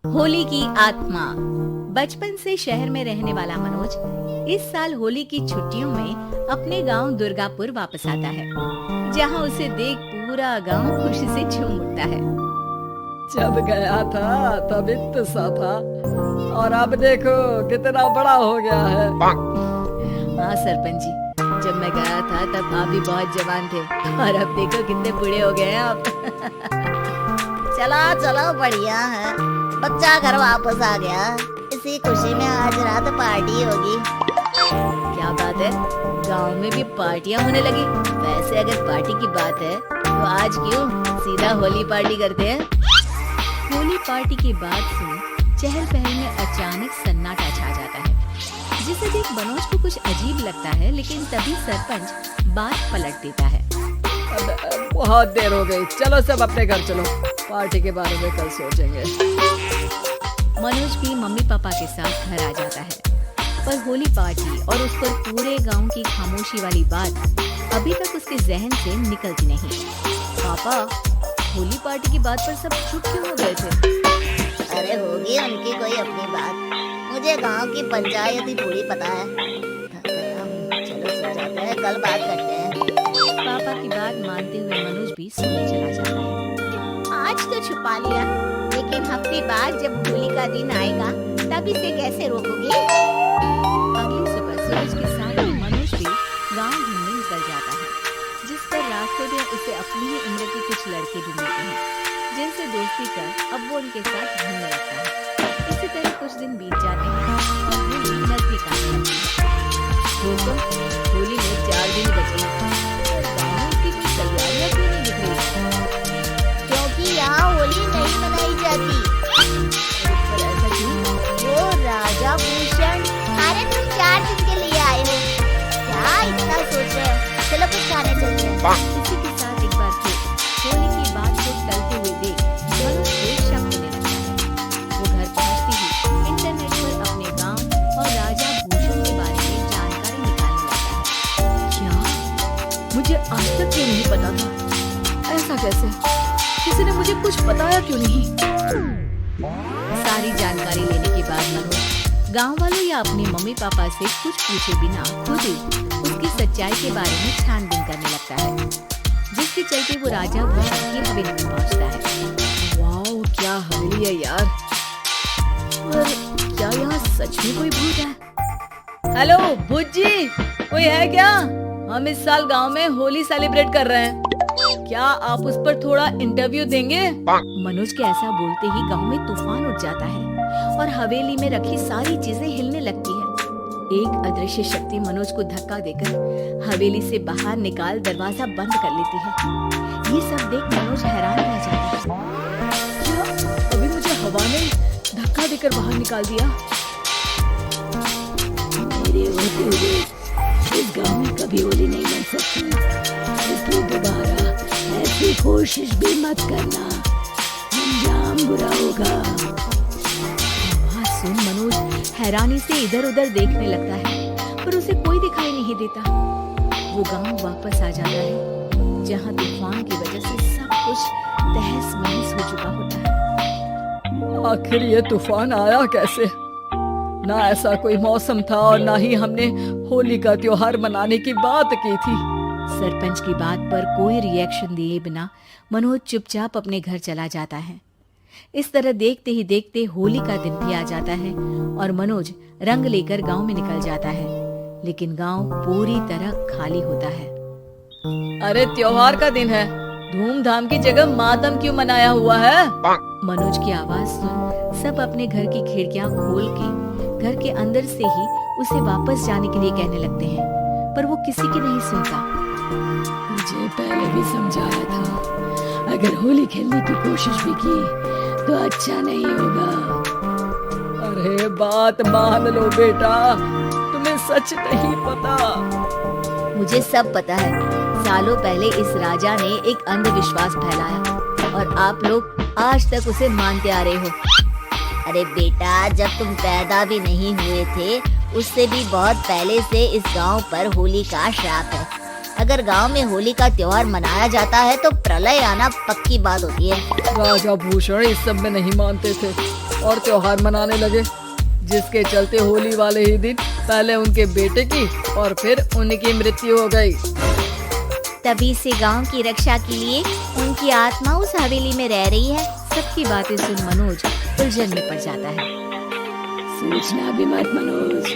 होली की आत्मा। बचपन से शहर में रहने वाला मनोज इस साल होली की छुट्टियों में अपने गांव दुर्गापुर वापस आता है, जहां उसे देख पूरा गांव खुशी से झूम उठता है। जब गया था तब इतना सा था और अब देखो कितना बड़ा हो गया है। हाँ सरपंच जी, जब मैं गया था तब आप भी बहुत जवान थे और अब देखो कितने बूढ़े हो गए हैं आप। चलो चलो, बढ़िया है, बच्चा घर वापस आ गया। इसी खुशी में आज रात पार्टी होगी। क्या बात है, गांव में भी पार्टियां होने लगी। वैसे अगर पार्टी की बात है तो आज क्यों सीधा होली पार्टी करते हैं। होली पार्टी की बात सुन चहल पहल में अचानक सन्नाटा छा जाता है, जिसे देख मनोज को कुछ अजीब लगता है, लेकिन तभी सरपंच बात पलट देता है। बहुत देर हो गई, चलो सब अपने घर चलो, पार्टी के बारे में कल सोचेंगे। मनोज भी मम्मी पापा के साथ घर आ जाता है, पर होली पार्टी और उस पर पूरे गांव की खामोशी वाली बात अभी तक उसके जहन से निकलती नहीं। पापा, होली पार्टी की बात पर सब चुप क्यों हो गए थे? अरे होगी उनकी कोई अपनी बात, मुझे गांव की पंचायत ही पूरी पता है। चलो सो जाते हैं, कल बात करते हैं। पापा की बात मानते हुए मनोज भी सोने चला जाता है। आज तो छुपा लिया, लेकिन हफ्ते बाद जब होली का दिन आएगा तब इसे कैसे रोकोगी? अगली सुबह सूरज के साथ ही मनोज भी गांव घूमने निकल जाता है, जिस पर रास्ते में उसे अपनी ही उम्र के कुछ लड़के भी मिलते हैं, जिनसे दोस्ती कर अब वो उनके साथ घूमने लगता है। इसी तरह कुछ दिन बीत जाते हैं और होली नजदीक आने लगती है। दोस्तों, होली में 4 दिन बचे हैं और गाँव की कोई तैयारियां क्यों नहीं दिख रही? क्योंकि यहाँ होली नहीं मनाई जाती। पर ऐसा क्यों? वो राजा भूषण, अरे तुम 4 दिन के लिए आए हो, क्या इतना सोच रहे हो? चलो कुछ खाने चलते हैं। इसी के साथ एक बार फिर होली की बात को टलते हुए देख मनोज को शक होने लगता है। वो घर पहुंचते ही इंटरनेट पर अपने गांव और राजा भूषण के बारे में जानकारी निकालने लगता है। क्या? मुझे आज तक क्यों नहीं पता था? ऐसा कैसे? किसी ने मुझे कुछ बताया क्यों नहीं? सारी जानकारी लेने के बाद मनोज गांव वालों या अपने मम्मी पापा से कुछ पूछे बिना खुद ही उसकी सच्चाई के बारे में छानबीन करने लगता है, जिसके चलते वो राजा भूषण की हवेली में पहुंचता है। वाओ, क्या हवेली है यार। पर क्या यहाँ सच में कोई भूत है? हेलो भूत जी, कोई है क्या? हम इस साल गांव में होली सेलिब्रेट कर रहे हैं, क्या आप उस पर थोड़ा इंटरव्यू देंगे? मनोज के ऐसा बोलते ही गांव में तूफान उठ जाता है और हवेली में रखी सारी चीजें हिलने लगती है। एक अदृश्य शक्ति मनोज को धक्का देकर हवेली से बाहर निकाल दरवाजा बंद कर लेती है। ये सब देख मनोज हैरान रह जाता है। क्या अभी मुझे हवा ने धक्का देकर बाहर निकाल दिया? मेरे होते हुए इस गांव में कभी होली नहीं बन सकती, इसलिए दोबारा ऐसी कोशिश भी मत करना, अंजाम बुरा होगा। आवाज सुन मनोज हैरानी से इधर उधर देखने लगता है, पर उसे कोई दिखाई नहीं देता। वो गांव वापस आ जाता है, जहां तूफान की वजह से सब कुछ तहस महस हो चुका होता है। आखिर ये तूफान आया कैसे? ना ऐसा कोई मौसम था और ना ही हमने होली का त्योहार मनाने की बात की थी। सरपंच की बात पर कोई रिएक्शन दिए बिना मनोज चुपचाप अपने घर चला जाता है। इस तरह देखते ही देखते होली का दिन भी आ जाता है और मनोज रंग लेकर गांव में निकल जाता है, लेकिन गांव पूरी तरह खाली होता है। अरे त्योहार का दिन है, धूमधाम की जगह मातम क्यों मनाया हुआ है? मनोज की आवाज सुन सब अपने घर की खिड़कियां खोल के घर के अंदर से ही उसे वापस जाने के लिए कहने लगते हैं, पर वो किसी की नहीं सुनता। मुझे पहले भी समझाया था, अगर होली खेलने की कोशिश भी की तो अच्छा नहीं होगा। अरे बात मान लो बेटा, तुम्हें सच नहीं पता। मुझे सब पता है, सालों पहले इस राजा ने एक अंधविश्वास फैलाया और आप लोग आज तक उसे मानते आ रहे हो। अरे बेटा, जब तुम पैदा भी नहीं हुए थे उससे भी बहुत पहले से इस गांव पर होली का श्राप है। अगर गांव में होली का त्योहार मनाया जाता है तो प्रलय आना पक्की बात होती है। राजा भूषण इस सब में नहीं मानते थे, और त्योहार मनाने लगे, जिसके चलते होली वाले ही दिन पहले उनके बेटे की और फिर उनकी मृत्यु हो गई। तभी से गांव की रक्षा के लिए उनकी आत्मा उस हवेली में रह रही है। सबकी बातें सुन मनोज उलझन में पड़ जाता है। सोचना भी मत मनोज,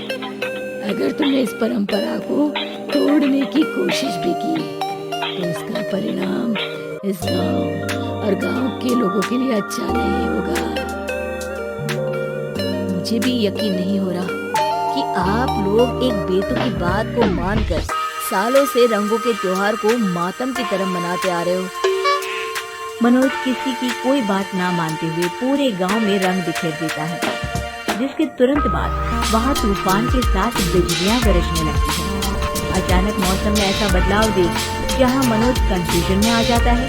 अगर तुमने इस परंपरा को तोड़ने की कोशिश भी की तो इसका परिणाम इस गांव और गांव के लोगों के लिए अच्छा नहीं होगा। मुझे भी यकीन नहीं हो रहा कि आप लोग एक बेतुकी बात को मानकर सालों से रंगों के त्योहार को मातम की तरह मनाते आ रहे हो। मनोज किसी की कोई बात ना मानते हुए पूरे गांव में रंग बिखेर देता है, जिसके तुरंत बाद वहां तूफान के साथ बिजलियां गरजने लगती हैं। अचानक मौसम में ऐसा बदलाव देख जहां मनोज कंफ्यूजन में आ जाता है,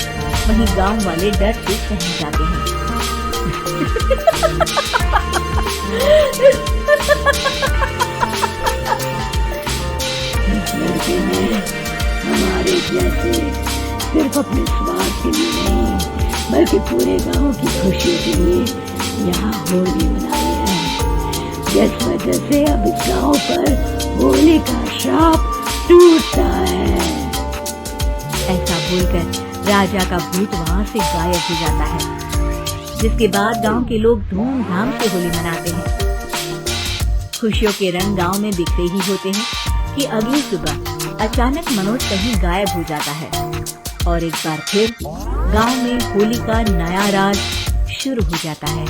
वहीं गांव वाले डर से सहम जाते हैं। इस लड़के ने हमारे जैसे सिर्फ अपने स्वार्थ के लिए नहीं बल्कि पूरे गांव की खुशी के लिए यहाँ होली मनाई है, जिस वजह से अब इस गांव पर होली का श्राप टूटता है। ऐसा बोलकर राजा का भूत वहाँ से गायब हो जाता है, जिसके बाद गांव के लोग धूमधाम से होली मनाते हैं। खुशियों के रंग गांव में बिखरे ही होते हैं कि अगली सुबह अचानक मनोज कहीं गायब हो जाता है और एक बार फिर गांव में होली का नया राज शुरू हो जाता है।